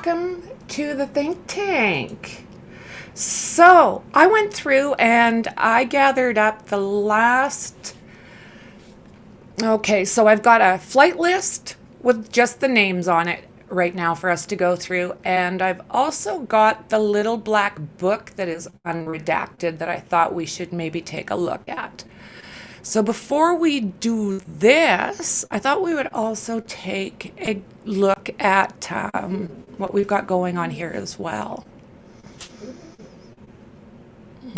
welcome to the think tank. So I went through and I gathered up the last. Okay, so I've got a flight list with just the names on it right now for us to go through. And I've also got the little black book that is unredacted that I thought we should maybe take a look at. So before we do this, I thought we would also take a look at what we've got going on here as well.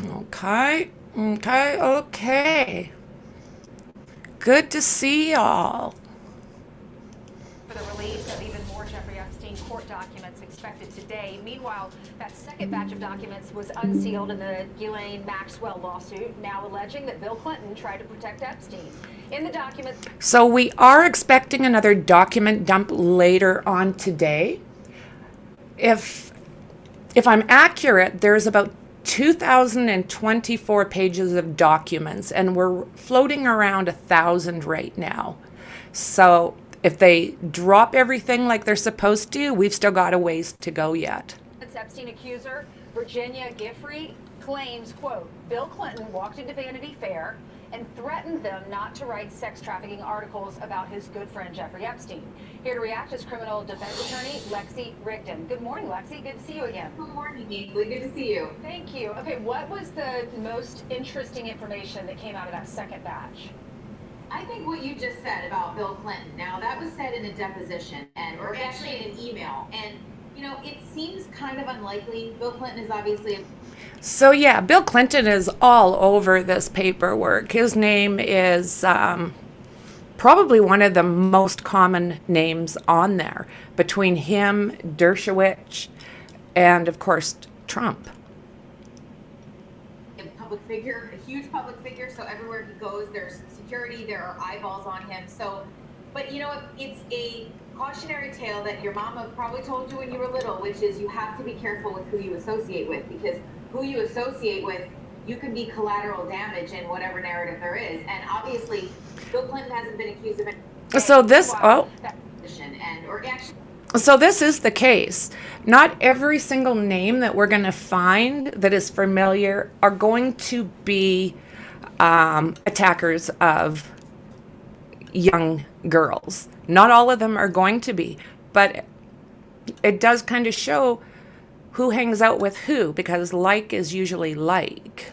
Okay. Good to see y'all. For the release of even more Jeffrey Epstein court documents expected today. Meanwhile, that second batch of documents was unsealed in the Ghislaine Maxwell lawsuit, now alleging that Bill Clinton tried to protect Epstein. In the documents... So we are expecting another document dump later on today. If I'm accurate, there's about 2,024 pages of documents, and we're floating around 1,000 right now. So if they drop everything like they're supposed to, we've still got a ways to go yet. Epstein accuser Virginia Giffrey claims, quote, Bill Clinton walked into Vanity Fair and threatened them not to write sex trafficking articles about his good friend Jeffrey Epstein. Here to react is criminal defense attorney Lexi Rigdon. Good morning, Lexi. Good to see you again. Good morning, Ainsley. Good to see you. Thank you. Okay, what was the most interesting information that came out of that second batch? I think what you just said about Bill Clinton. Now, that was said in a deposition or actually in an email. And, you know, it seems kind of unlikely. Bill Clinton is obviously So yeah, Bill Clinton is all over this paperwork. His name is probably one of the most common names on there, between him, Dershowitz, and of course Trump. A public figure, a huge public figure, so everywhere he goes there's security, there are eyeballs on him. So, but you know, it's a cautionary tale that your mama probably told you when you were little, which is you have to be careful with who you associate with, because who you associate with, you can be collateral damage in whatever narrative there is. And obviously, Bill Clinton hasn't been accused of anything. So this, so this is the case. Not every single name that we're going to find that is familiar are going to be attackers of young girls. Not all of them are going to be, but it does kind of show who hangs out with who, because like is usually like.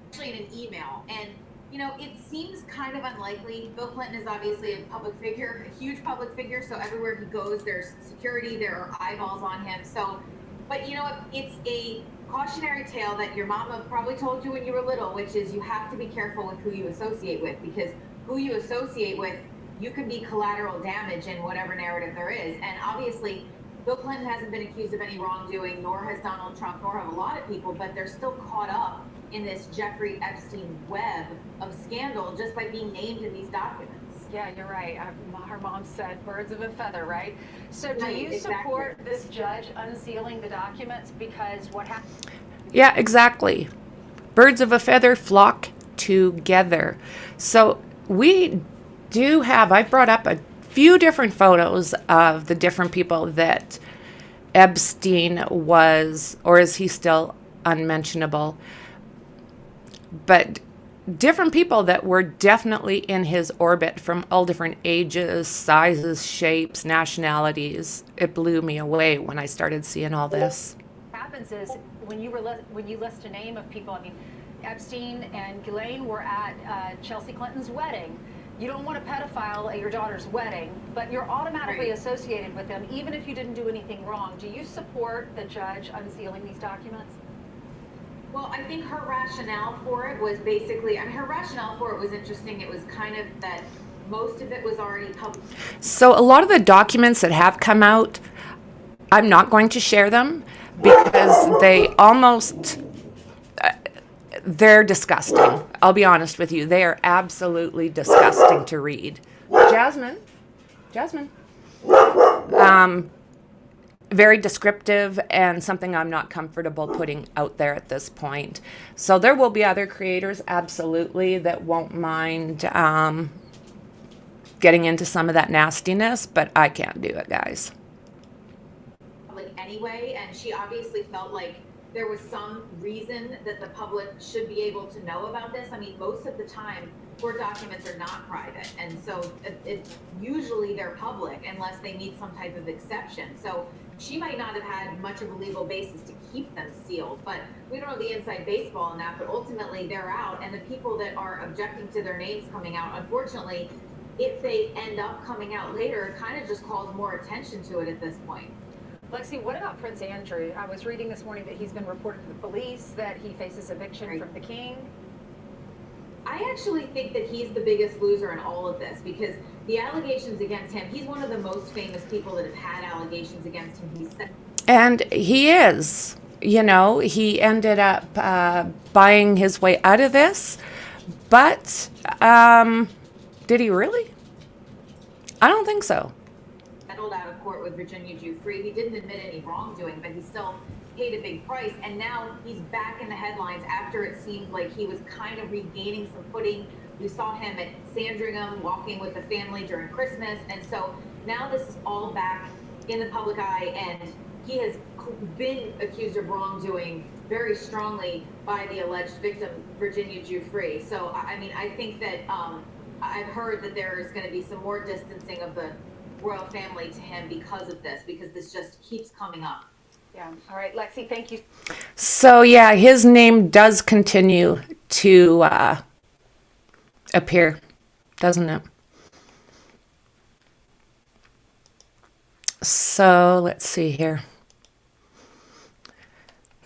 Actually in an email, and you know, it seems kind of unlikely. Bill Clinton is obviously a public figure, a huge public figure, so everywhere he goes there's security, there are eyeballs on him. So, but you know what, it's a cautionary tale that your mama probably told you when you were little, which is you have to be careful with who you associate with, because who you associate with, you can be collateral damage in whatever narrative there is. And obviously Bill Clinton hasn't been accused of any wrongdoing, nor has Donald Trump, nor have a lot of people, but they're still caught up in this Jeffrey Epstein web of scandal just by being named in these documents. Yeah, you're right. Her mom said birds of a feather, right? So do Right, you exactly. support this judge unsealing the documents? Because what happened? Yeah, exactly. Birds of a feather flock together. So we do have, I brought up a few different photos of the different people that Epstein was, or is he still unmentionable, but different people that were definitely in his orbit from all different ages, sizes, shapes, nationalities. It blew me away when I started seeing all this. What happens is when you list a name of people, I mean, Epstein and Ghislaine were at Chelsea Clinton's wedding. You don't want a pedophile at your daughter's wedding, but you're automatically associated with them, even if you didn't do anything wrong. Do you support the judge unsealing these documents? Well, I think her rationale for it was basically, I mean, her rationale for it was interesting. It was kind of that most of it was already public. So a lot of the documents that have come out, I'm not going to share them because they almost... they're disgusting. I'll be honest with you. They are absolutely disgusting to read. Jasmine. Very descriptive and something I'm not comfortable putting out there at this point. So there will be other creators, absolutely, that won't mind getting into some of that nastiness, but I can't do it, guys. anyway, and she obviously felt like there was some reason that the public should be able to know about this. I mean, most of the time, court documents are not private, and so usually they're public unless they need some type of exception. So she might not have had much of a legal basis to keep them sealed, but we don't know the inside baseball on that. But ultimately, they're out, and the people that are objecting to their names coming out, unfortunately, if they end up coming out later, it kind of just calls more attention to it at this point. Lexi, what about Prince Andrew? I was reading this morning that he's been reported to the police, that he faces eviction from the king. I actually think that he's the biggest loser in all of this, because the allegations against him, he's one of the most famous people that have had allegations against him. And he is. You know, he ended up buying his way out of this. But did he really? I don't think so. Settled out of court with Virginia Giuffre. He didn't admit any wrongdoing, but he still paid a big price. And now he's back in the headlines after it seems like he was kind of regaining some footing. We saw him at Sandringham walking with the family during Christmas. And so now this is all back in the public eye, and he has been accused of wrongdoing very strongly by the alleged victim, Virginia Giuffre. So, I mean, I think that I've heard that there is going to be some more distancing of the royal family to him because of this, because this just keeps coming up. Yeah. All right, Lexi, thank you. So, yeah, his name does continue to appear, doesn't it? So, let's see here.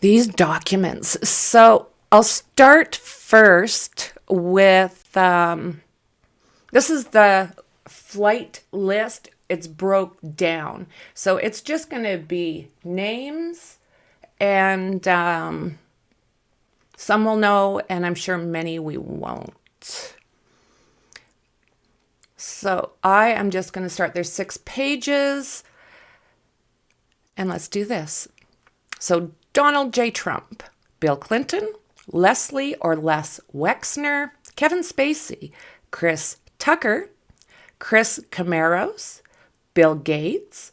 These documents. So, I'll start first with, this is the flight list. It's broke down. So it's just going to be names, and some will know, and I'm sure many we won't. So I am just going to start. There's 6 pages, and let's do this. So Donald J. Trump, Bill Clinton, Leslie or Les Wexner, Kevin Spacey, Chris Tucker, Chris Camaros, Bill Gates,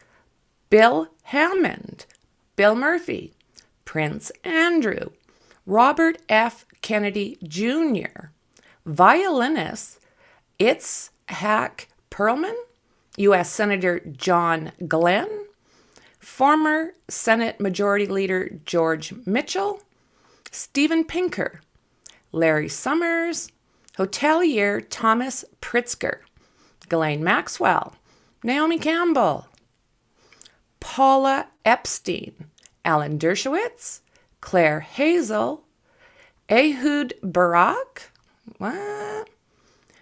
Bill Hammond, Bill Murphy, Prince Andrew, Robert F. Kennedy Jr., violinist Itzhak Perlman, U.S. Senator John Glenn, former Senate Majority Leader George Mitchell, Steven Pinker, Larry Summers, hotelier Thomas Pritzker, Ghislaine Maxwell, Naomi Campbell, Paula Epstein, Alan Dershowitz, Claire Hazel, Ehud Barak,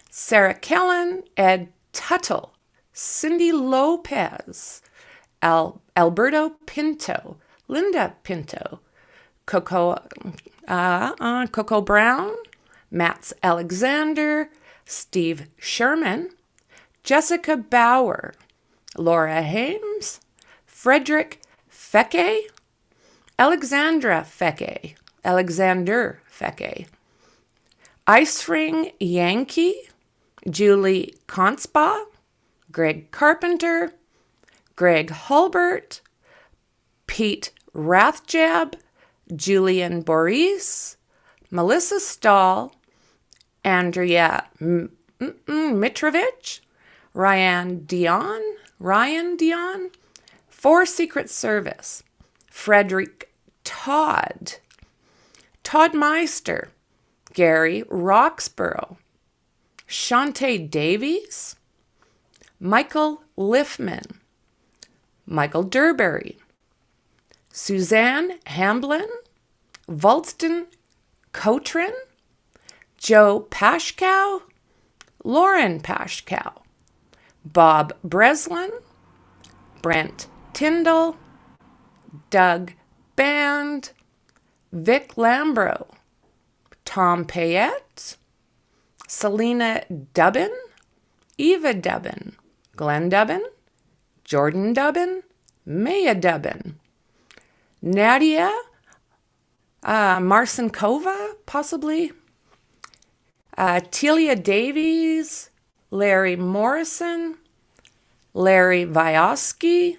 Sarah Kellen, Ed Tuttle, Cindy Lopez, Alberto Pinto, Linda Pinto, Coco Brown, Mats Alexander, Steve Sherman, Jessica Bauer, Laura Hames, Frederick Fecke, Alexander Fecke, Ice-Ring Yankee, Julie Conspa, Greg Carpenter, Greg Hulbert, Pete Rathjab, Julian Boris, Melissa Stahl, Andrea Mitrovich, Ryan Dion, for Secret Service, Frederick Todd Meister, Gary Roxborough, Shantae Davies, Michael Liffman, Michael Durberry, Suzanne Hamblin, Volston Cotrin, Joe Pashkow, Lauren Pashkow, Bob Breslin, Brent Tyndall, Doug Band, Vic Lambro, Tom Payette, Selena Dubbin, Eva Dubbin, Glenn Dubbin, Jordan Dubbin, Maya Dubbin, Nadia Marcinkova, possibly, Telia Davies, Larry Morrison, Larry Vyosky,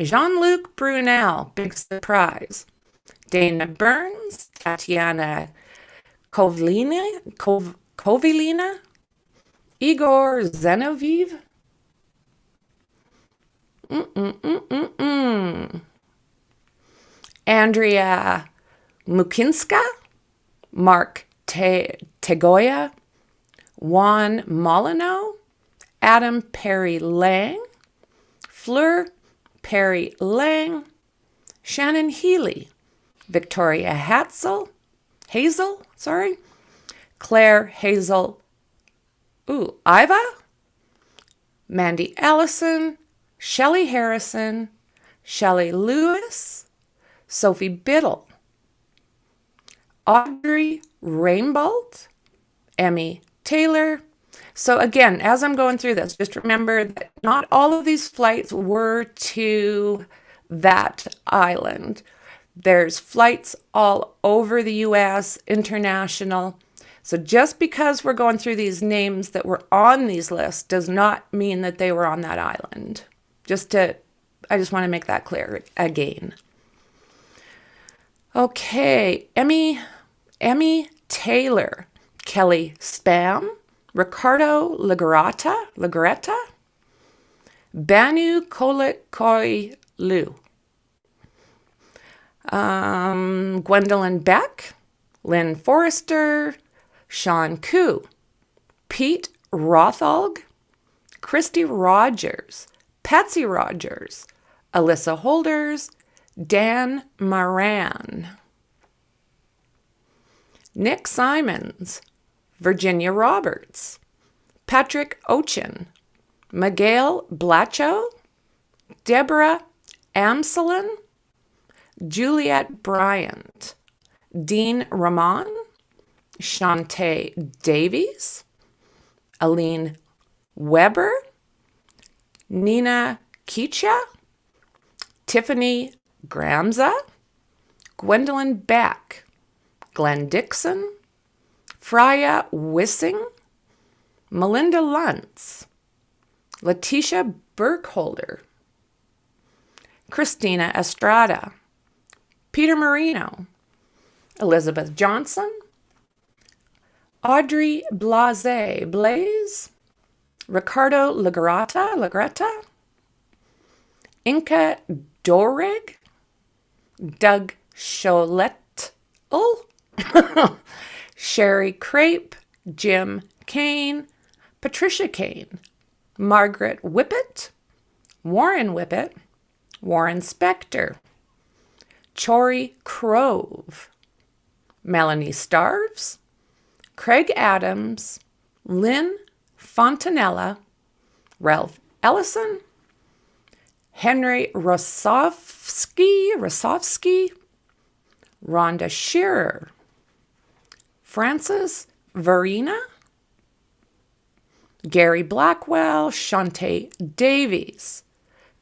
Jean-Luc Brunel, big surprise. Dana Burns, Tatiana Kovilina, Igor Zenoviv, Andrea Mukinska, Mark Tegoya, Juan Molyneux, Adam Perry Lang, Fleur Perry Lang, Shannon Healy, Victoria Hazel, Claire Hazel, Iva, Mandy Allison, Shelley Harrison, Shelley Lewis, Sophie Biddle, Audrey Rainbolt, Emmy Taylor. So again, as I'm going through this, just remember that not all of these flights were to that island. There's flights all over the U.S., international. So just because we're going through these names that were on these lists does not mean that they were on that island. I just want to make that clear again. Okay, Emmy Taylor, Kelly Spam, Ricardo Lagretta, Banu Kolikoilu, Gwendolyn Beck, Lynn Forrester, Sean Koo, Pete Rothalg, Christy Rogers, Patsy Rogers, Alyssa Holders, Dan Moran, Nick Simons, Virginia Roberts, Patrick Ochin, Miguel Blacho, Deborah Amselin, Juliet Bryant, Dean Ramon, Shantae Davies, Aline Weber, Nina Kicha, Tiffany Gramza, Gwendolyn Beck, Glenn Dixon, Freya Wissing, Melinda Luntz, Letitia Burkholder, Christina Estrada, Peter Marino, Elizabeth Johnson, Audrey Blaze, Ricardo Lagretta, Inca Dorig, Doug Cholette, Sherry Crape, Jim Kane, Patricia Kane, Margaret Whippet, Warren Whippet, Warren Spector, Chory Crove, Melanie Starves, Craig Adams, Lynn Fontanella, Ralph Ellison, Henry Rosovsky, Rhonda Shearer, Francis Verena, Gary Blackwell, Shantae Davies,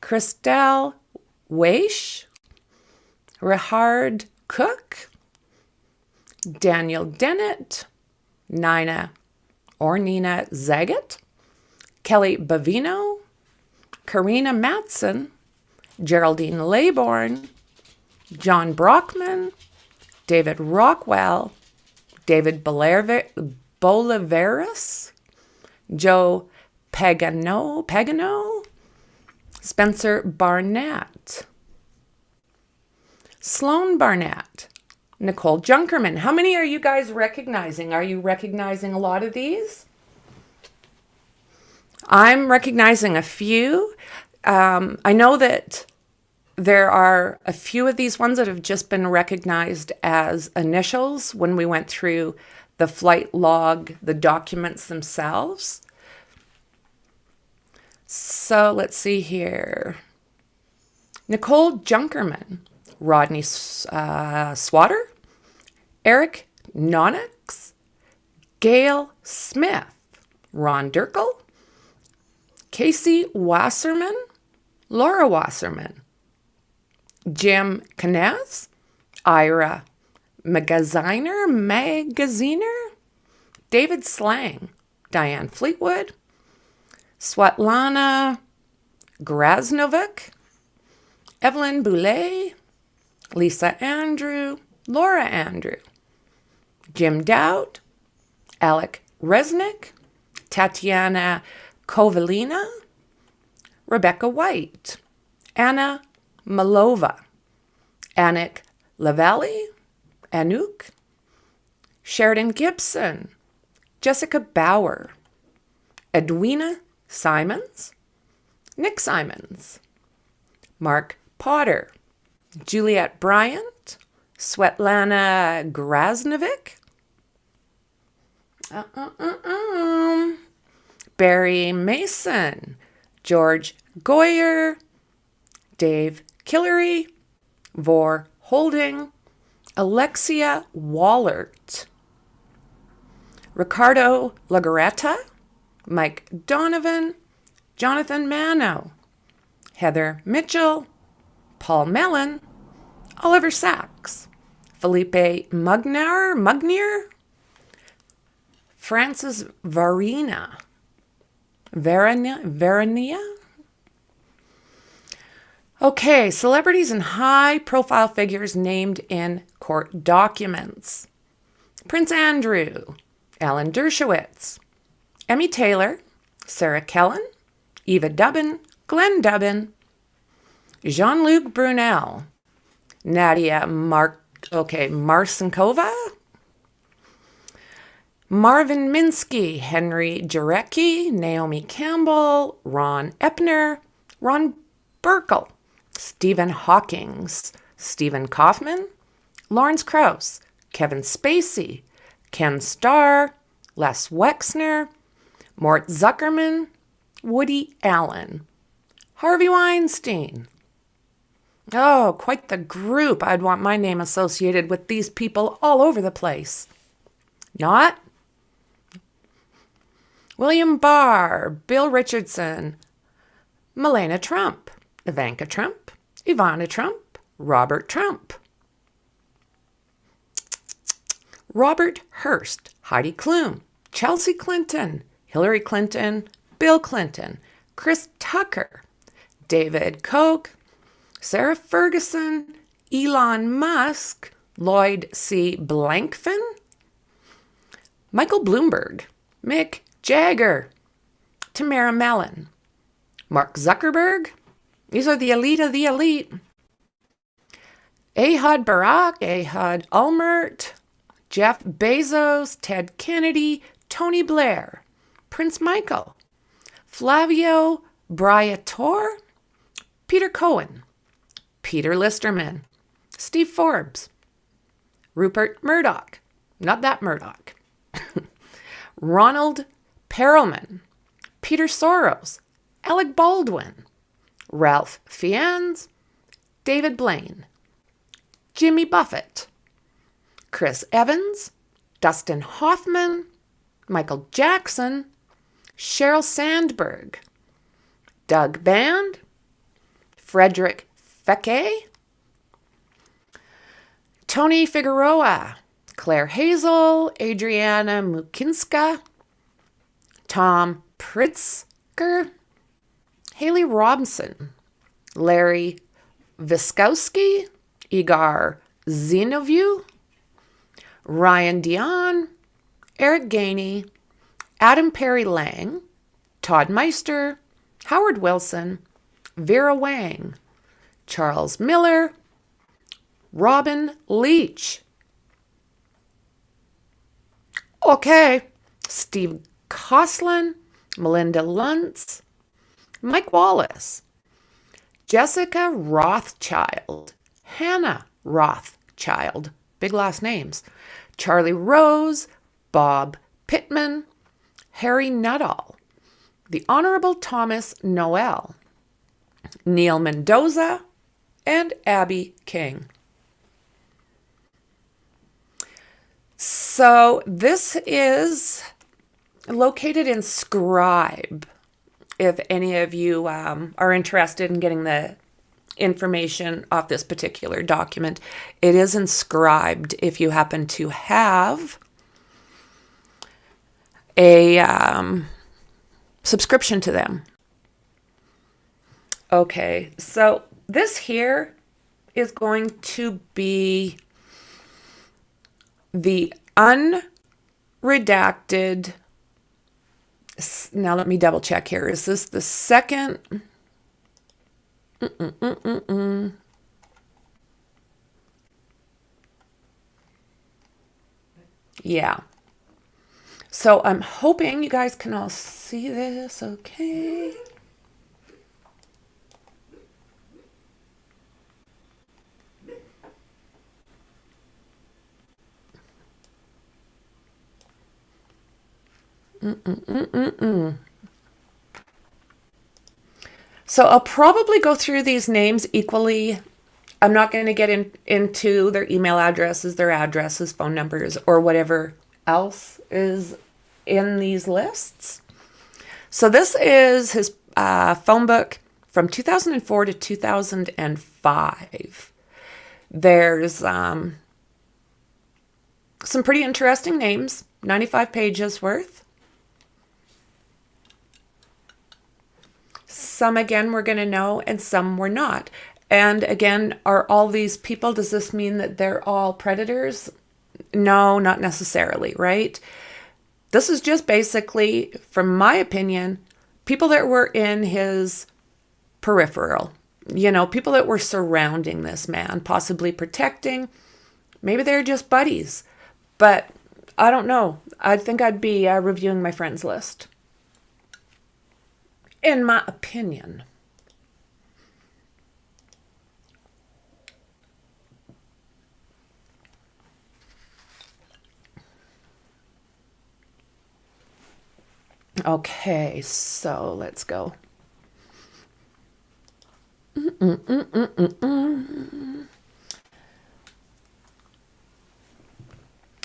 Christelle Weish, Richard Cook, Daniel Dennett, Nina Zagat, Kelly Bavino, Karina Matson, Geraldine Laybourne, John Brockman, David Rockwell, David Bolivaris, Joe Pagano, Spencer Barnett, Sloan Barnett, Nicole Junkerman. How many are you guys recognizing? Are you recognizing a lot of these? I'm recognizing a few. I know that there are a few of these ones that have just been recognized as initials when we went through the flight log, the documents themselves. So let's see here. Nicole Junkerman, Rodney Swatter, Eric Nonix, Gail Smith, Ron Durkel, Casey Wasserman, Laura Wasserman, Jim Knez, Ira Magaziner, David Slang, Diane Fleetwood, Svetlana Grasnovic, Evelyn Boulay, Lisa Andrew, Laura Andrew, Jim Dowd, Alec Resnick, Tatiana Kovalina, Rebecca White, Anna Malova, Anik Lavallee, Anouk, Sheridan Gibson, Jessica Bauer, Edwina Simons, Nick Simons, Mark Potter, Juliet Bryant, Svetlana Grasnovic, Barry Mason, George Goyer, Dave Killery, Vor Holding, Alexia Wallert, Ricardo Lagaretta, Mike Donovan, Jonathan Mano, Heather Mitchell, Paul Mellon, Oliver Sachs, Felipe Mugnier, Francis Verenia, Okay, celebrities and high-profile figures named in court documents. Prince Andrew, Alan Dershowitz, Emmy Taylor, Sarah Kellen, Eva Dubbin, Glenn Dubbin, Jean-Luc Brunel, Nadia Marcinkova, Marvin Minsky, Henry Jarecki, Naomi Campbell, Ron Epner, Ron Burkle, Stephen Hawkins, Stephen Kaufman, Lawrence Krauss, Kevin Spacey, Ken Starr, Les Wexner, Mort Zuckerman, Woody Allen, Harvey Weinstein. Oh, quite the group. I'd want my name associated with these people all over the place. Not? William Barr, Bill Richardson, Melania Trump, Ivanka Trump, Ivana Trump, Robert Trump, Robert Hearst, Heidi Klum, Chelsea Clinton, Hillary Clinton, Bill Clinton, Chris Tucker, David Koch, Sarah Ferguson, Elon Musk, Lloyd C. Blankfin, Michael Bloomberg, Mick Jagger, Tamara Mellon, Mark Zuckerberg. These are the elite of the elite. Ehud Barak, Ehud Ulmert, Jeff Bezos, Ted Kennedy, Tony Blair, Prince Michael, Flavio Briatore, Peter Cohen, Peter Listerman, Steve Forbes, Rupert Murdoch, not that Murdoch, Ronald Perelman, Peter Soros, Alec Baldwin, Ralph Fiennes, David Blaine, Jimmy Buffett, Chris Evans, Dustin Hoffman, Michael Jackson, Sheryl Sandberg, Doug Band, Frederick Feke, Tony Figueroa, Claire Hazel, Adriana Mukinska, Tom Pritzker, Haley Robson, Larry Viskowski, Igor Zinoview, Ryan Dion, Eric Gainey, Adam Perry Lang, Todd Meister, Howard Wilson, Vera Wang, Charles Miller, Robin Leach. Okay, Steve Coslin, Melinda Luntz, Mike Wallace, Jessica Rothschild, Hannah Rothschild, big last names, Charlie Rose, Bob Pittman, Harry Nuttall, the Honorable Thomas Noel, Neil Mendoza, and Abby King. So this is located in Scribe. If any of you are interested in getting the information off this particular document, it is inscribed if you happen to have a subscription to them. Okay, so this here is going to be the unredacted. Now let me double check here. Is this the second? Yeah. So I'm hoping you guys can all see this. Okay. So I'll probably go through these names equally. I'm not going to get into their email addresses, phone numbers, or whatever else is in these lists. So this is his phone book from 2004 to 2005. There's some pretty interesting names, 95 pages worth. Some, again, we're going to know, and some we're not. And again, are all these people, does this mean that they're all predators? No, not necessarily, right? This is just basically, from my opinion, people that were in his peripheral. You know, people that were surrounding this man, possibly protecting. Maybe they're just buddies. But I don't know. I think I'd be reviewing my friends list. In my opinion. Okay, so let's go.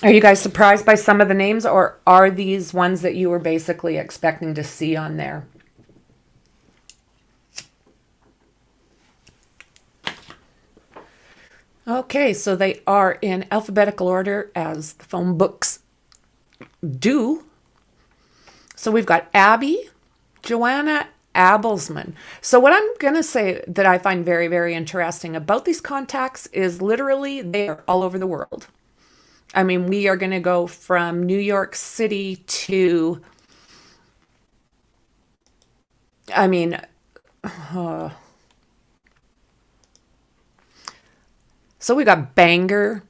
Are you guys surprised by some of the names, or are these ones that you were basically expecting to see on there? Okay, so they are in alphabetical order as the phone books do. So we've got Abby, Joanna Abelsman. So what I'm going to say that I find very, very interesting about these contacts is literally they are all over the world. I mean, we are going to go from New York City to, so we got Bangor,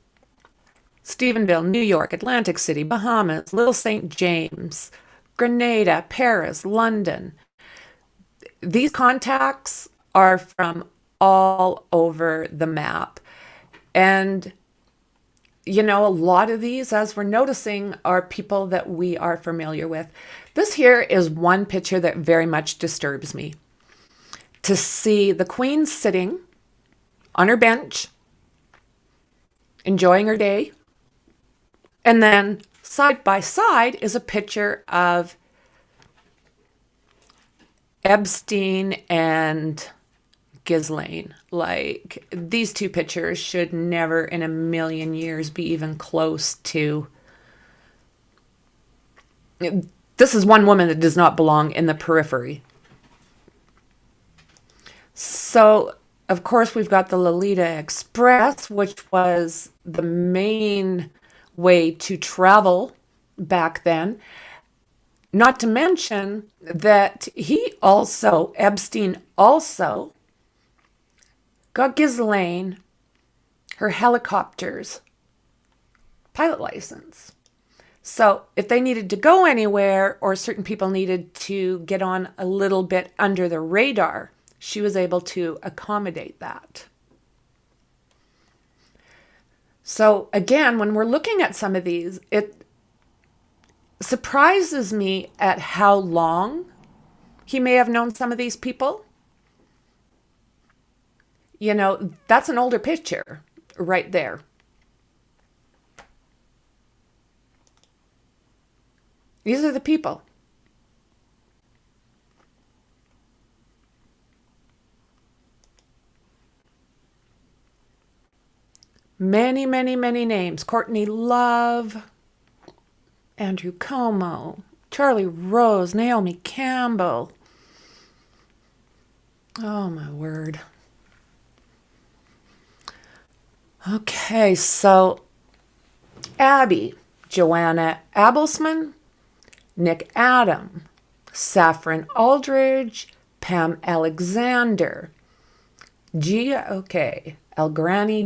Stephenville, New York, Atlantic City, Bahamas, Little St. James, Grenada, Paris, London. These contacts are from all over the map. And, you know, a lot of these, as we're noticing, are people that we are familiar with. This here is one picture that very much disturbs me. To see the Queen sitting on her bench, enjoying her day. And then side by side is a picture of Epstein and Ghislaine. Like, these two pictures should never in a million years be even close to. This is one woman that does not belong in the periphery. So, of course, we've got the Lolita Express, which was the main way to travel back then. Not to mention that Epstein also got Ghislaine her helicopter's pilot license. So if they needed to go anywhere, or certain people needed to get on a little bit under the radar, she was able to accommodate that. So again, when we're looking at some of these, it surprises me at how long he may have known some of these people. You know, that's an older picture right there. These are the people. Many, many, many names. Courtney Love, Andrew Cuomo, Charlie Rose, Naomi Campbell. Oh, my word. Okay, so Abby, Joanna Abelsman, Nick Adam, Saffron Aldridge, Pam Alexander, Elgrani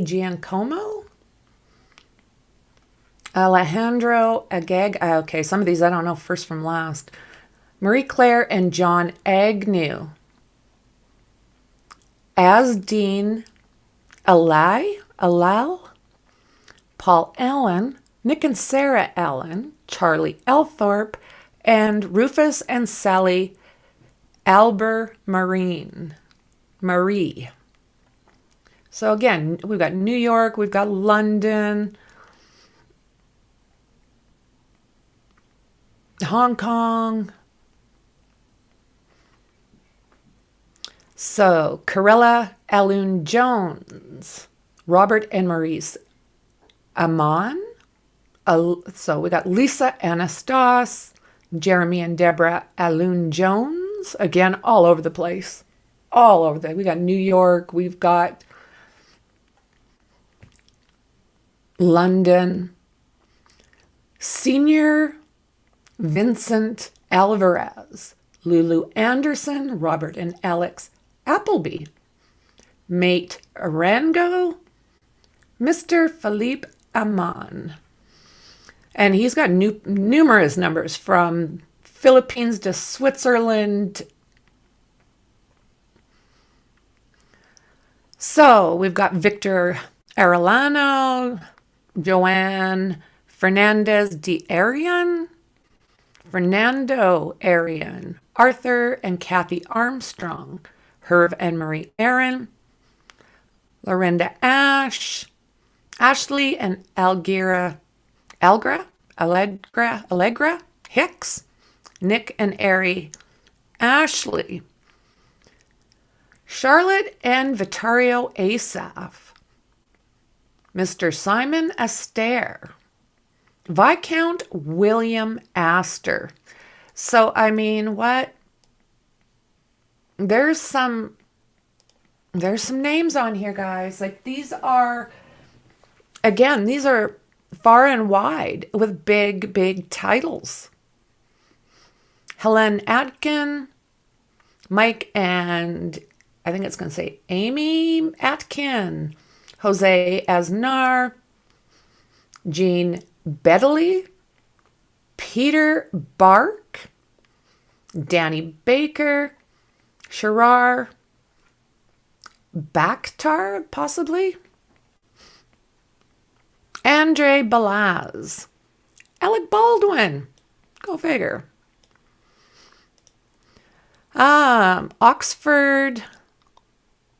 Giancomo, Alejandro Agag. Okay, some of these I don't know first from last. Marie Claire and John Agnew. Asdean Alal, Paul Allen, Nick and Sarah Allen, Charlie Althorpe, and Rufus and Sally Marie. So again, we've got New York, we've got London, Hong Kong. So Corella Alun Jones, Robert and Maurice Amon. So we got Lisa Anastas, Jeremy and Deborah Alun Jones. Again, all over the place. All over there. We got New York. We've got London. Senior Vincent Alvarez, Lulu Anderson, Robert and Alex Appleby, Mate Arango, Mr. Philippe Amon. And he's got numerous numbers from Philippines to Switzerland. So we've got Victor Arellano, Joanne Fernandez de Arian, Fernando Arian, Arthur and Kathy Armstrong, Herv and Marie Aaron, Lorinda Ashley and Allegra Hicks, Nick and Ari Ashley, Charlotte and Vitario Asaf, Mr. Simon Astaire, Viscount William Astor. So, I mean, what? There's some names on here, guys. Like, these are far and wide with big titles. Helen Atkin, Mike and I think it's going to say Amy Atkin, Jose Aznar, Jean Bedley, Peter Bark, Danny Baker, Shirar Bakhtar, possibly, Andre Balaz, Alec Baldwin, go figure. Oxford,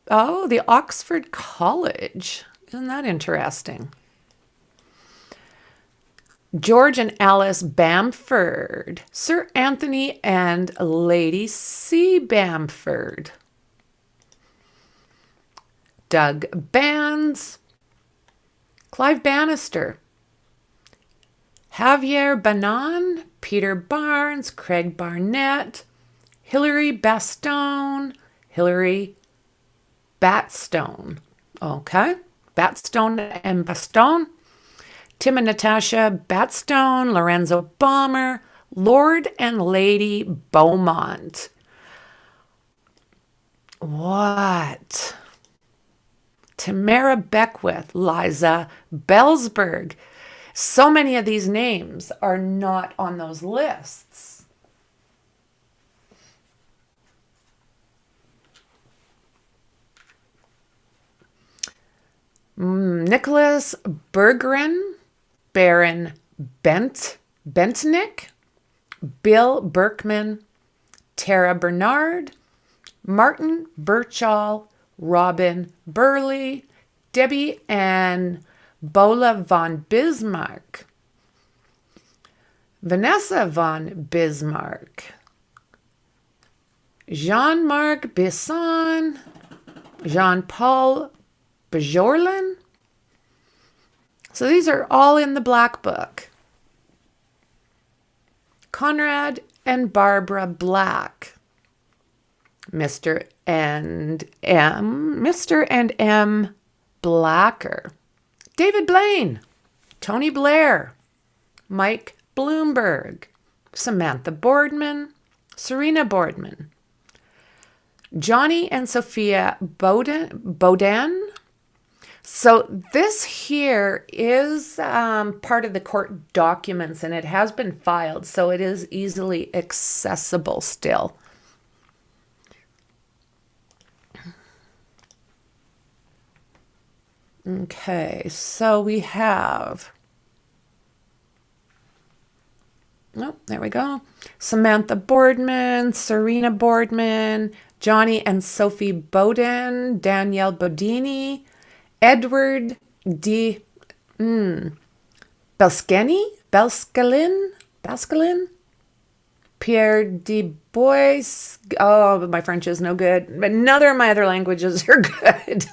the Oxford College, isn't that interesting? George and Alice Bamford, Sir Anthony and Lady C. Bamford, Doug Bands, Clive Bannister, Javier Banan, Peter Barnes, Craig Barnett, Hilary Batstone, okay, Batstone and Bastone, Tim and Natasha Batstone, Lorenzo Balmer, Lord and Lady Beaumont. What? Tamara Beckwith, Liza Bellsberg. So many of these names are not on those lists. Nicholas Berggren, Baron Bentnick, Bill Berkman, Tara Bernard, Martin Birchall, Robin Burley, Debbie and Bola von Bismarck, Vanessa von Bismarck, Jean-Marc Bisson, Jean-Paul Bajorlin. So these are all in the Black Book. Conrad and Barbara Black, Mr. and M. Blacker, David Blaine, Tony Blair, Mike Bloomberg, Samantha Boardman, Serena Boardman, Johnny and Sophia Bodan. So this here is part of the court documents, and it has been filed, so it is easily accessible still. Okay, so we have, oh, there we go. Samantha Boardman, Serena Boardman, Johnny and Sophie Bowden, Danielle Bodini, Edward D. Belskelin, Pierre de Bois. Oh, my French is no good, but none of my other languages are good.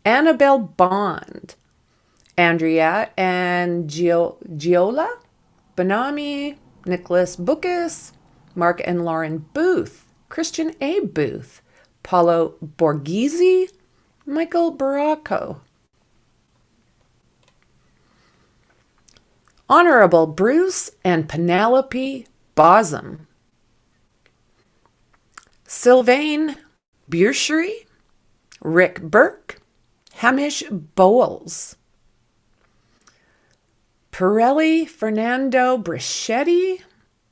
Annabelle Bond, Andrea and Giola, Benami, Nicholas Bookus, Mark and Lauren Booth, Christian A. Booth, Paulo Borghese, Michael Baracco. Honorable Bruce and Penelope Bosom, Sylvain Burchery, Rick Burke, Hamish Bowles, Pirelli Fernando Brichetti,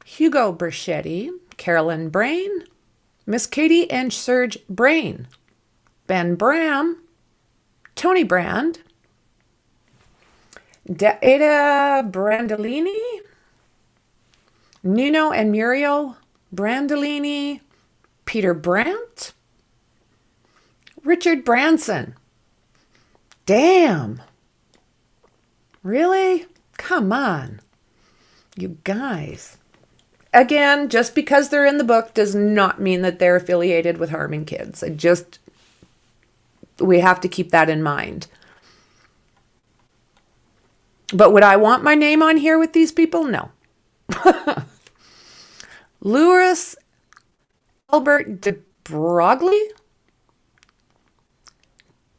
Hugo Brichetti, Carolyn Brain, Miss Katie and Serge Brain, Ben Bram, Tony Brand, Ada Brandolini, Nuno and Muriel Brandolini, Peter Brandt, Richard Branson. Damn. Really? Come on. You guys. Again, just because they're in the book does not mean that they're affiliated with harming kids. We have to keep that in mind. But would I want my name on here with these people? No. Louis Albert de Broglie,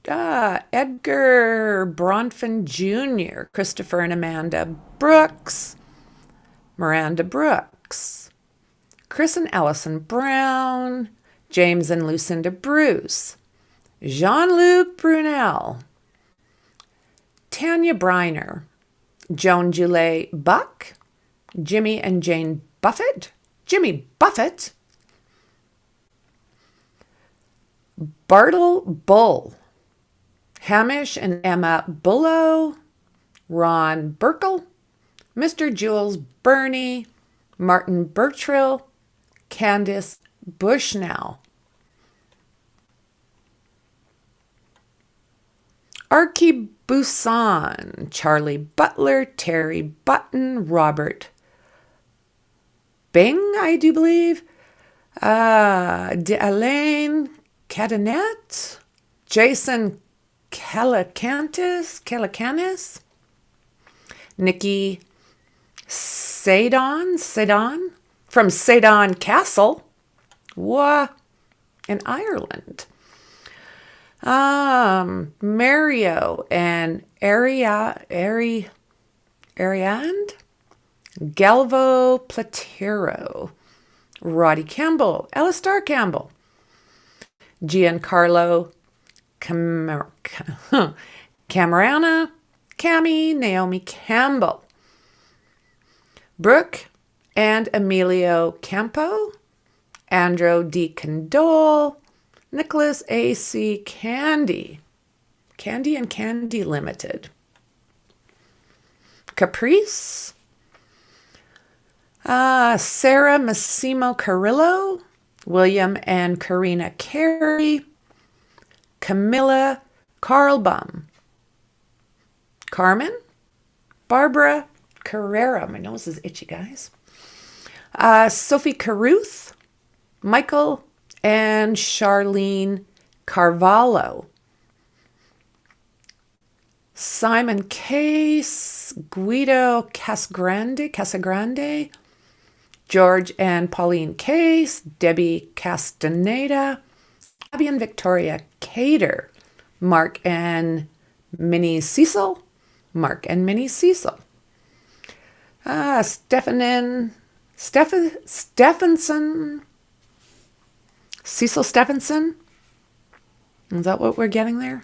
Edgar Bronfman Jr., Christopher and Amanda Brooks, Miranda Brooks, Chris and Allison Brown, James and Lucinda Bruce, Jean-Luc Brunel, Tanya Briner, Joan Julie Buck, Jimmy and Jane Buffett, Jimmy Buffett, Bartle Bull, Hamish and Emma Bullough, Ron Burkle, Mr. Jules Burney, Martin Burtrill, Candice Bushnell, Archie Busan, Charlie Butler, Terry Button, Robert Bing, I do believe, D'Alain Cadenet, Jason Calacanis, Nikki Sedan from Sedan Castle, in Ireland. Mario and Ariand, Galvo Platero, Roddy Campbell, Alistair Campbell, Giancarlo Camarana, Cami, Naomi Campbell, Brooke and Emilio Campo, Andrew D. Condole, Nicholas A.C. Candy and Candy Limited, Caprice, Sarah Massimo Carrillo, William and Karina Carey, Camilla Carlbum, Carmen, Barbara Carrera, my nose is itchy, guys, Sophie Caruth, Michael and Charlene Carvalho, Simon Case, Guido Casagrande, George and Pauline Case, Debbie Castaneda, Abby and Victoria Cater, Mark and Minnie Cecil, Mark and Minnie Cecil. Stephenson, Cecil Stephenson. Is that what we're getting there?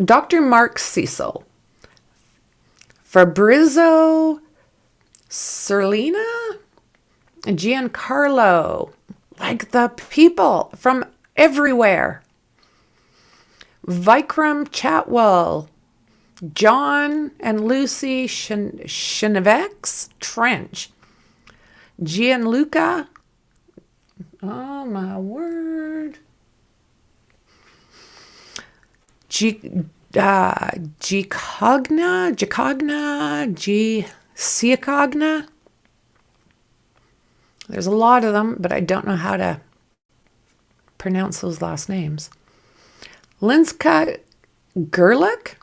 Dr. Mark Cecil. Fabrizio Serlina, Giancarlo, like the people from everywhere. Vikram Chatwell, John and Lucy Chenevix Trench, Gianluca, oh my word, Gicogna, Siacogna. There's a lot of them, but I don't know how to pronounce those last names. Linska Gerlich,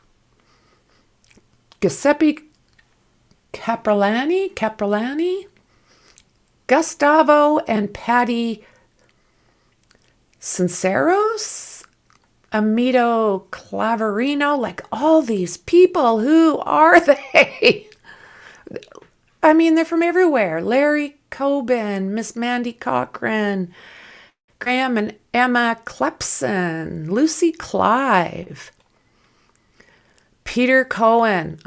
Giuseppe Caprolani, Gustavo and Patty Sinceros, Amito Claverino, like all these people, who are they? I mean, they're from everywhere. Larry Coben, Miss Mandy Cochran, Graham and Emma Clepson, Lucy Clive, Peter Cohen,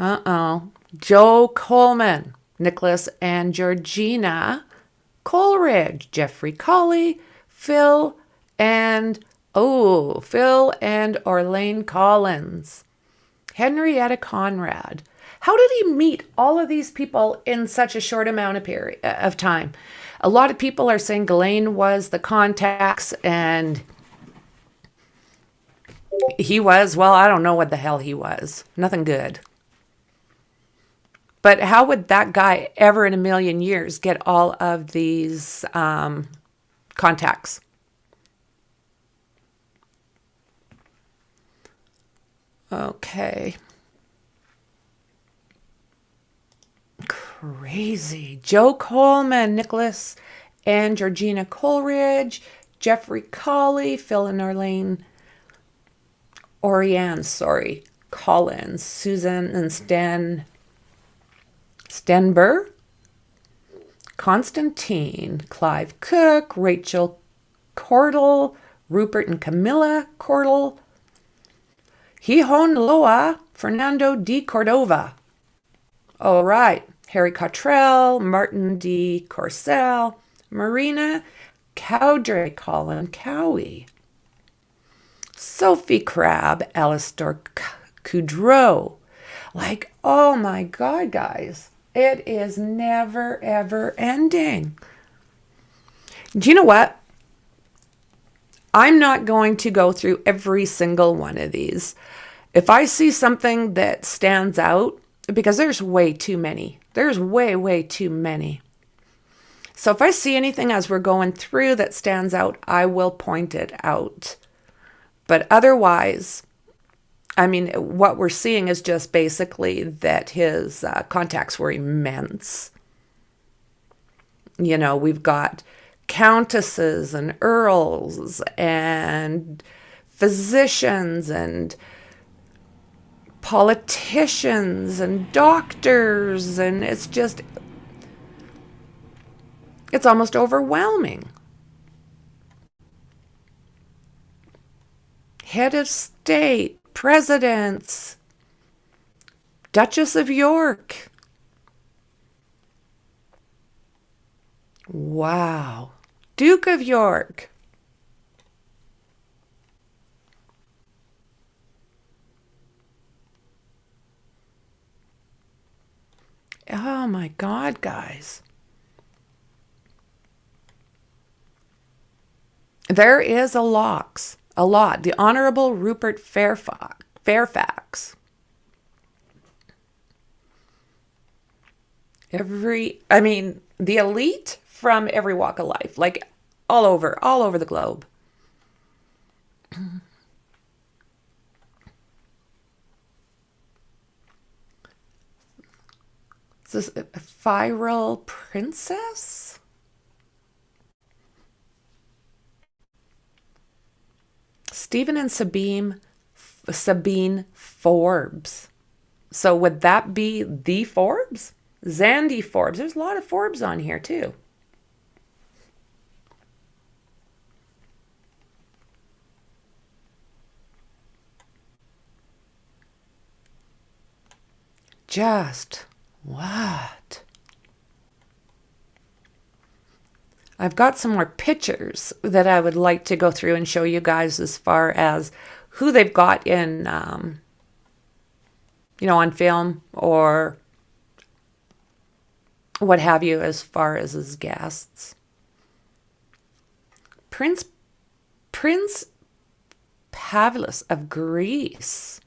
Joe Coleman, Nicholas and Georgina Coleridge, Jeffrey Colley, Phil and Orlane Collins, Henrietta Conrad. How did he meet all of these people in such a short amount of time? A lot of people are saying Ghislaine was the contacts, and he was, well, I don't know what the hell he was. Nothing good. But how would that guy ever in a million years get all of these contacts? Okay. Crazy. Joe Coleman, Nicholas and Georgina Coleridge, Jeffrey Colley, Phil and Orlane Collins, Susan and Stenber, Constantine, Clive Cook, Rachel Cordell, Rupert and Camilla Cordell, Hihon Loa, Fernando D. Cordova. All right. Harry Cottrell, Martin D. Corsell, Marina Cowdray, Colin Cowie, Sophie Crabb, Alistair Kudrow. Like, oh my God, guys. It is never, ever ending. Do you know what? I'm not going to go through every single one of these. If I see something that stands out, because there's way too many. There's way, way too many. So if I see anything as we're going through that stands out, I will point it out. But otherwise, I mean, what we're seeing is just basically that his contacts were immense. You know, we've got countesses and earls and physicians and politicians and doctors, and it's almost overwhelming. Head of state, presidents, Duchess of York. Wow. Duke of York. Oh my God, guys. There is a lot. The Honorable Rupert Fairfax. The elite from every walk of life, like all over the globe. Is this a viral princess? Stephen and Sabine Sabine Forbes. So would that be the Forbes? Zandy Forbes. There's a lot of Forbes on here too. Just what? I've got some more pictures that I would like to go through and show you guys as far as who they've got in, on film or what have you as far as guests. Prince Pavlos of Greece.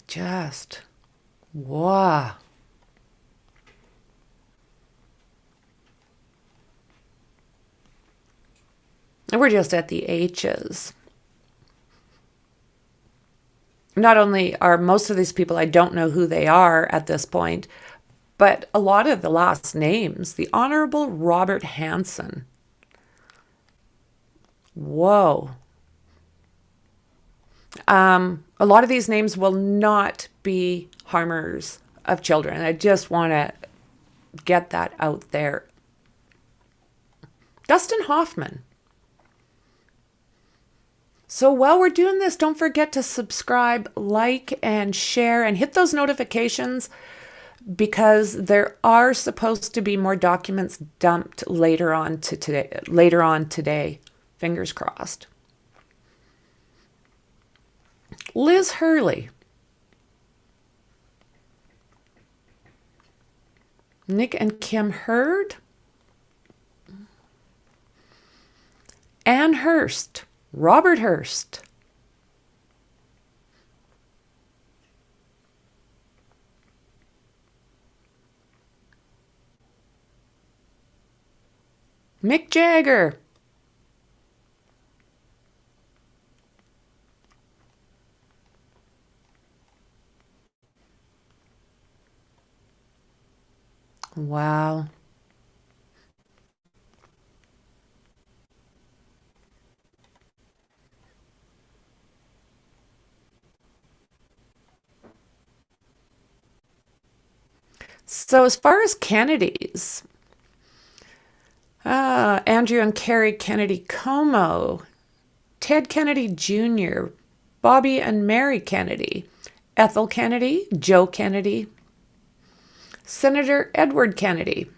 Just, wow. And we're just at the H's. Not only are most of these people, I don't know who they are at this point, but a lot of the last names, the Honorable Robert Hansen. Whoa. A lot of these names will not be harmers of children. I just want to get that out there. Dustin Hoffman. So while we're doing this, don't forget to subscribe, like, and share, and hit those notifications because there are supposed to be more documents dumped later on today. Fingers crossed. Liz Hurley. Nick and Kim Hurd. Ann Hurst. Robert Hurst. Mick Jagger. Wow. So as far as Kennedys, Andrew and Carrie Kennedy Como, Ted Kennedy Jr., Bobby and Mary Kennedy, Ethel Kennedy, Joe Kennedy, Senator Edward Kennedy,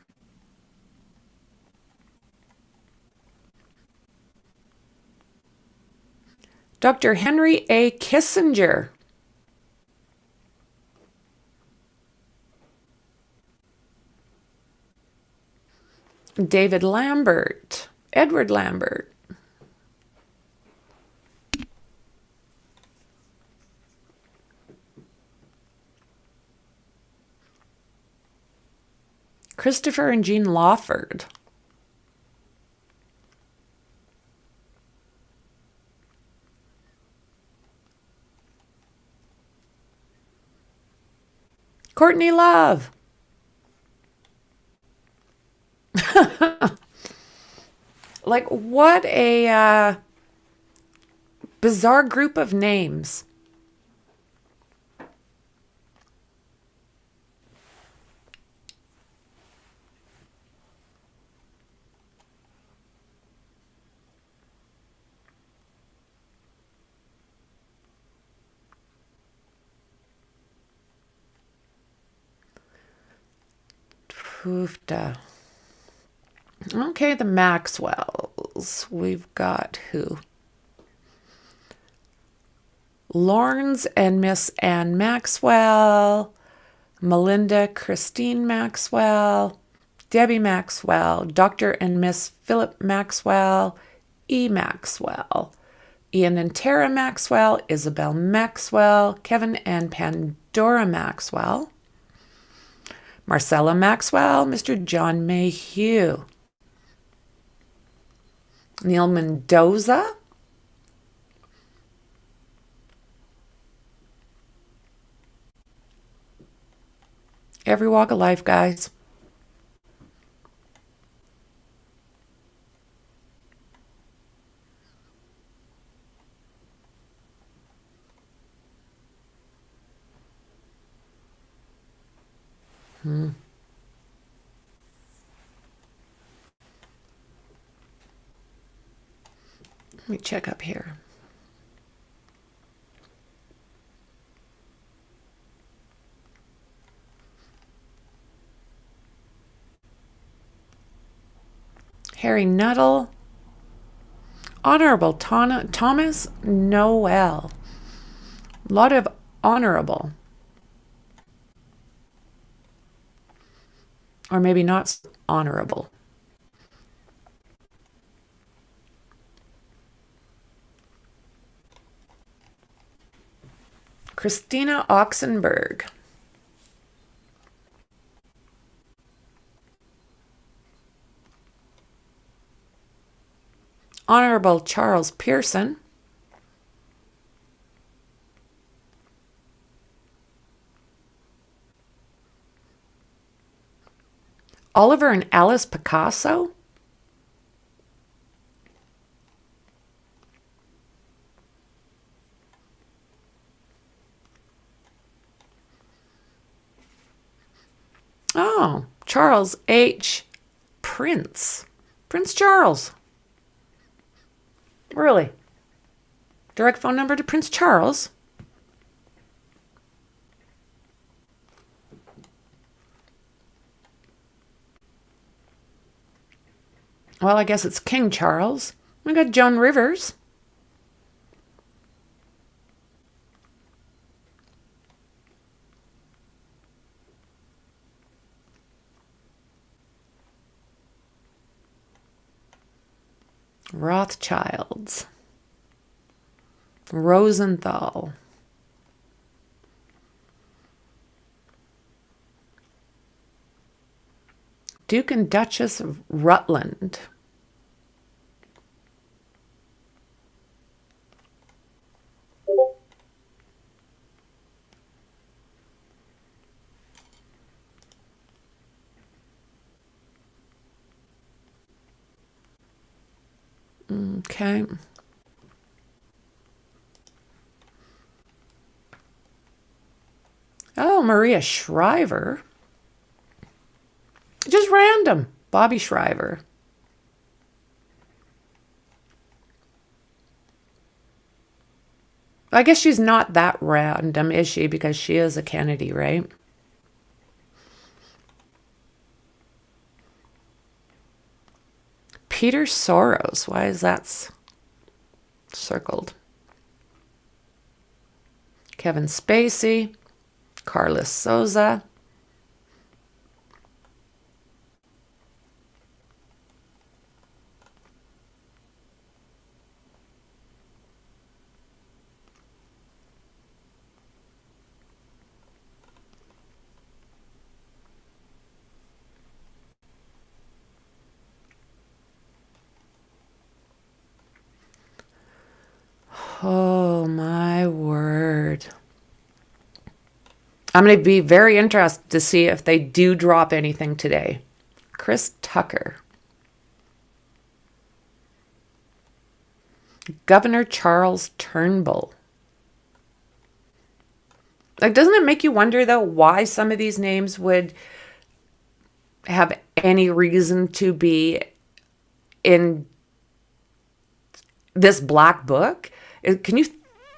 Dr. Henry A. Kissinger, David Lambert, Edward Lambert, Christopher and Jean Lawford, Courtney Love, like what a bizarre group of names. Hoofda. Okay, the Maxwells. We've got who? Lawrence and Miss Anne Maxwell, Melinda Christine Maxwell, Debbie Maxwell, Dr. and Miss Philip Maxwell, E. Maxwell, Ian and Tara Maxwell, Isabel Maxwell, Kevin and Pandora Maxwell, Marcella Maxwell, Mr. John Mayhew, Neil Mendoza, every walk of life, guys. Let me check up here. Harry Nuttall. Honorable Thomas Noel. A lot of honorable. Or maybe not honorable. Christina Oxenberg. Honorable Charles Pearson. Oliver and Alice Picasso. Oh, Charles H. Prince. Prince Charles. Really? Direct phone number to Prince Charles? Well, I guess it's King Charles. We got Joan Rivers. Rothschilds. Rosenthal. Duke and Duchess of Rutland. Okay. Oh, Maria Shriver. Just random. Bobby Shriver. I guess she's not that random, is she? Because she is a Kennedy, right? Peter Soros. Why is that circled? Kevin Spacey. Carlos Souza. Oh, my word. I'm going to be very interested to see if they do drop anything today. Chris Tucker. Governor Charles Turnbull. Like, doesn't it make you wonder, though, why some of these names would have any reason to be in this black book? Can you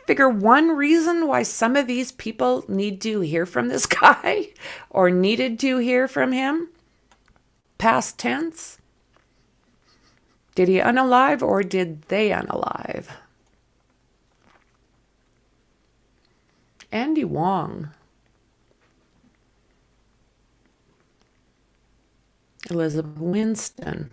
figure one reason why some of these people need to hear from this guy or needed to hear from him? Past tense? Did he unalive or did they unalive? Andy Wong. Elizabeth Winston.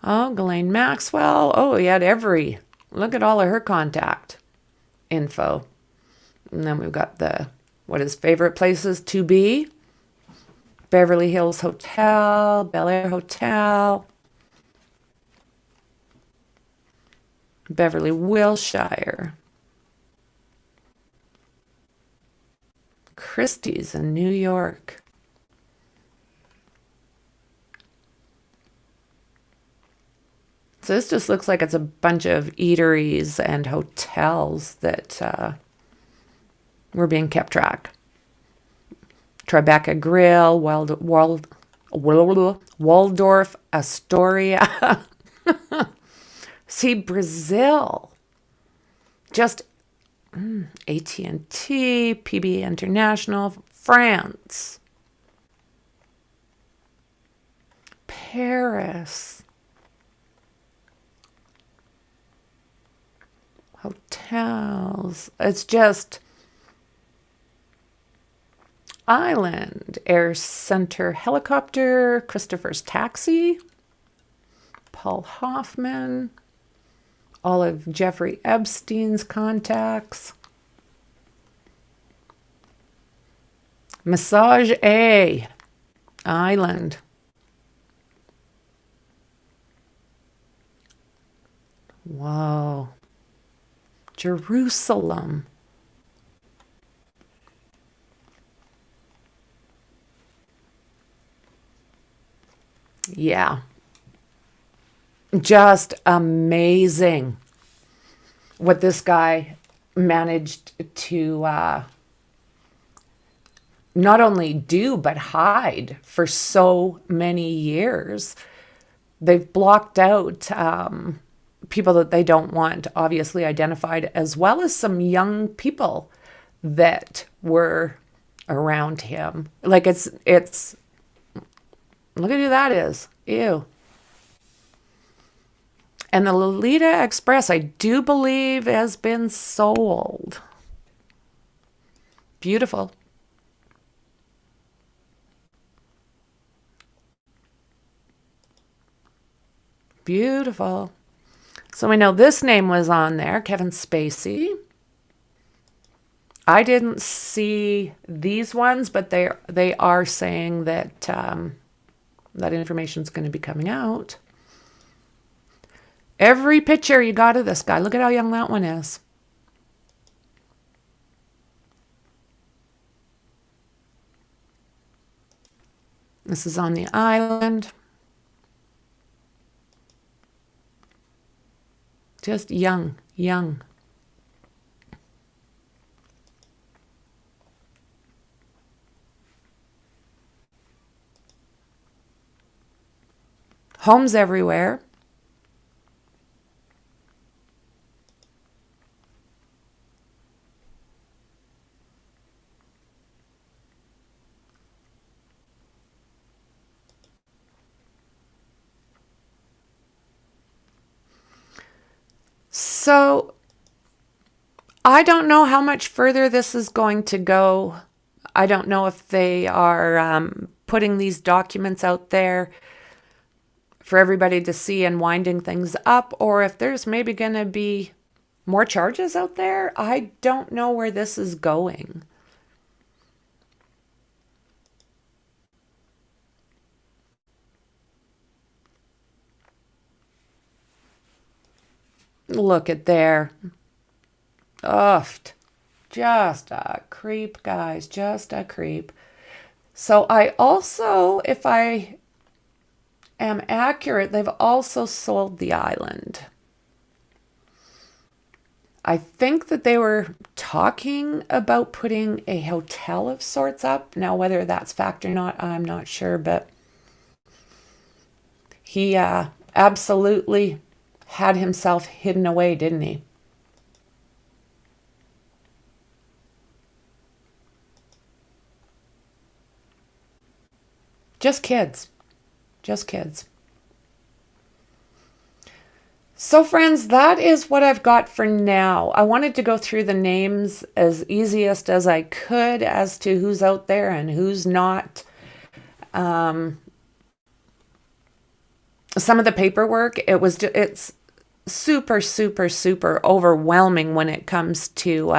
Oh, Ghislaine Maxwell. Oh, he had every. Look at all of her contact info. And then we've got what his favorite places to be. Beverly Hills Hotel, Bel Air Hotel, Beverly Wilshire, Christie's in New York. So this just looks like it's a bunch of eateries and hotels that were being kept track. Tribeca Grill, Waldorf Astoria. See, Brazil. Just AT&T, PB International, France. Paris. Hotels. It's just Island, Air Center Helicopter, Christopher's Taxi, Paul Hoffman, all of Jeffrey Epstein's contacts, Massage A, Island. Whoa. Jerusalem. Yeah. Just amazing what this guy managed to not only do, but hide for so many years. They've blocked out people that they don't want, obviously identified, as well as some young people that were around him. Like it's look at who that is. Ew. And the Lolita Express, I do believe, has been sold. Beautiful. Beautiful. So we know this name was on there, Kevin Spacey. I didn't see these ones, but they are saying that that information is going to be coming out. Every picture you got of this guy, look at how young that one is. This is on the island. Just young, young. Homes everywhere. So I don't know how much further this is going to go. I don't know if they are putting these documents out there for everybody to see and winding things up, or if there's maybe going to be more charges out there. I don't know where this is going. Look at there. Ugh. Just a creep, guys. Just a creep. So I also, if I am accurate, they've also sold the island. I think that they were talking about putting a hotel of sorts up. Now, whether that's fact or not, I'm not sure, but he absolutely had himself hidden away, didn't he? Just kids. Just kids. So friends, that is what I've got for now. I wanted to go through the names as easiest as I could as to who's out there and who's not. Some of the paperwork, it's super, super, super overwhelming when it comes to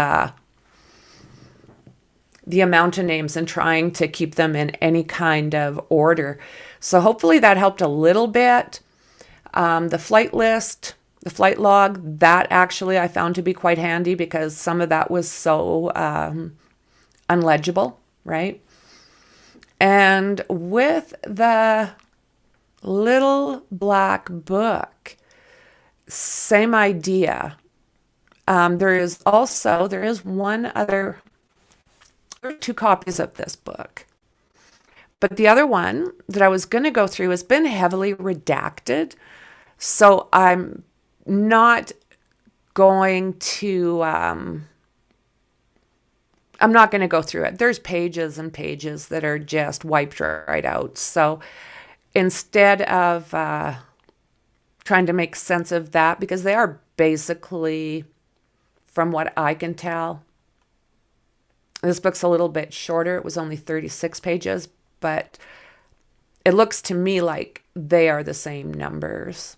the amount of names and trying to keep them in any kind of order. So hopefully that helped a little bit. The flight list, the flight log, that actually I found to be quite handy because some of that was so unlegible. right? And with the little black book, same idea. There is one other, there are 2 copies of this book. But the other one that I was going to go through has been heavily redacted. So I'm not going to, I'm not going to go through it. There's pages and pages that are just wiped right out. So instead of trying to make sense of that, because they are basically, from what I can tell, this book's a little bit shorter. It was only 36 pages, but it looks to me like they are the same numbers.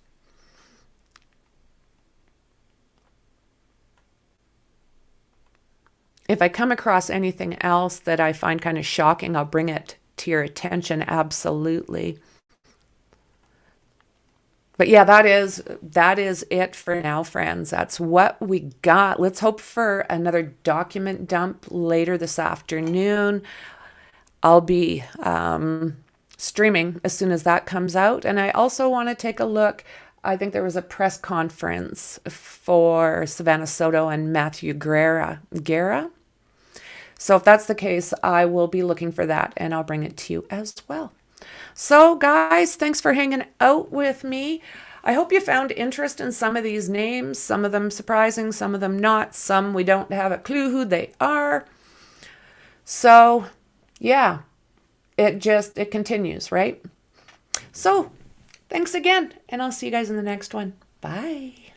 If I come across anything else that I find kind of shocking, I'll bring it to your attention, absolutely. But yeah, that is it for now, friends. That's what we got. Let's hope for another document dump later this afternoon. I'll be streaming as soon as that comes out. And I also want to take a look. I think there was a press conference for Savannah Soto and Matthew Guerra. So if that's the case, I will be looking for that and I'll bring it to you as well. So guys, thanks for hanging out with me. I hope you found interest in some of these names, some of them surprising, some of them not, some we don't have a clue who they are. So yeah, it continues, right? So thanks again, and I'll see you guys in the next one. Bye.